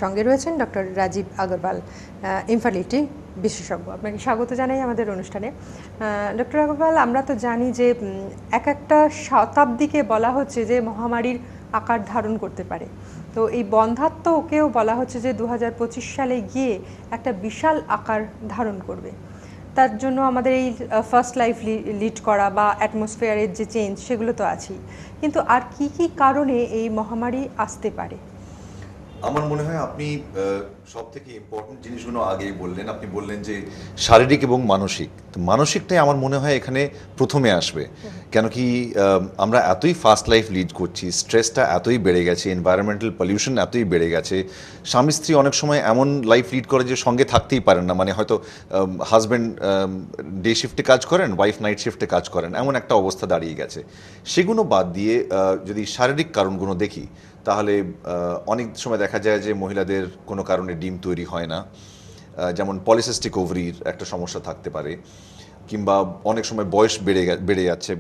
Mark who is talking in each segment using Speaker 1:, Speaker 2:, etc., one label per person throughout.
Speaker 1: সঙ্গে রয়েছেন doctor Rajib Agarwal, infertility বিশেষজ্ঞ। আপনাকে স্বাগত জানাই আমাদের অনুষ্ঠানে। ডক্টর আগরওয়াল, আমরা তো জানি যে এক একটা শতাব্দীকে বলা হচ্ছে যে মহামারীর আকার ধারণ করতে পারে। তো এই বন্ধ্যাত্বকেও বলা হচ্ছে যে 2025 সালে গিয়ে একটা বিশাল আকার ধারণ করবে। তার জন্য আমাদের এই ফার্স্ট লাইফ লিড করা বা অ্যাটমসফিয়ারের যে চেঞ্জ, সেগুলো তো আছেই, কিন্তু আর কি কি কারণে এই মহামারী আসতে পারে?
Speaker 2: আমার মনে হয় আপনি সব থেকে ইম্পর্টেন্ট জিনিসগুলো আগেই বললেন। আপনি বললেন যে শারীরিক এবং মানসিক। তো মানসিকটাই আমার মনে হয় এখানে প্রথমে আসবে। কেন কি আমরা এতই ফাস্ট লাইফ লিড করছি, স্ট্রেসটা এতই বেড়ে গেছে, এনভায়রনমেন্টাল পলিউশন এতই বেড়ে গেছে। স্বামী স্ত্রী অনেক সময় এমন লাইফ লিড করে যে সঙ্গে থাকতেই পারেন না। মানে হয়তো হাজব্যান্ড ডে শিফটে কাজ করেন, ওয়াইফ নাইট শিফটে কাজ করেন, এমন একটা অবস্থা দাঁড়িয়ে গেছে। সেগুলো বাদ দিয়ে যদি শারীরিক কারণগুলো দেখি, তাহলে অনেক সময় দেখা যায় যে মহিলাদের কোনো কারণে ডিম তৈরি হয় না, যেমন পলিসিস্টিক ওভারির একটা সমস্যা থাকতে পারে, কিংবা অনেক সময় বয়স বেড়ে যাচ্ছে,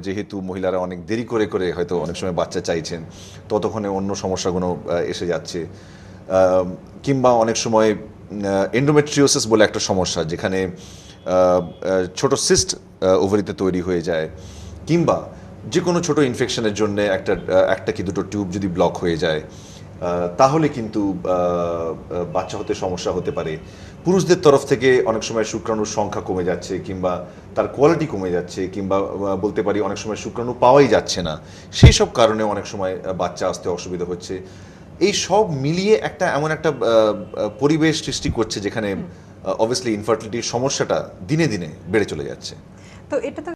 Speaker 2: যেহেতু মহিলারা অনেক দেরি করে করে হয়তো অনেক সময় বাচ্চা চাইছেন, ততক্ষণে অন্য সমস্যাগুলো এসে যাচ্ছে। কিংবা অনেক সময় এন্ডোমেট্রিওসিস বলে একটা সমস্যা, যেখানে ছোট সিস্ট ওভারিতে তৈরি হয়ে যায়, কিংবা যে কোনো ছোট ইনফেকশনের জন্য একটা কি দুটো টিউব যদি ব্লক হয়ে যায়, তাহলে কিন্তু বাচ্চা হতে সমস্যা হতে পারে। পুরুষদের তরফ থেকে অনেক সময় শুক্রাণুর সংখ্যা কমে যাচ্ছে, কিংবা তার কোয়ালিটি কমে যাচ্ছে, কিংবা বলতে পারি অনেক সময় শুক্রাণু পাওয়াই যাচ্ছে না। সেই সব কারণে অনেক সময় বাচ্চা আসতে অসুবিধা হচ্ছে। এই সব মিলিয়ে এমন একটা পরিবেশ সৃষ্টি করছে যেখানে অবভিয়াসলি ইনফার্টিলিটির সমস্যাটা দিনে দিনে বেড়ে চলে যাচ্ছে।
Speaker 1: তো এটা তো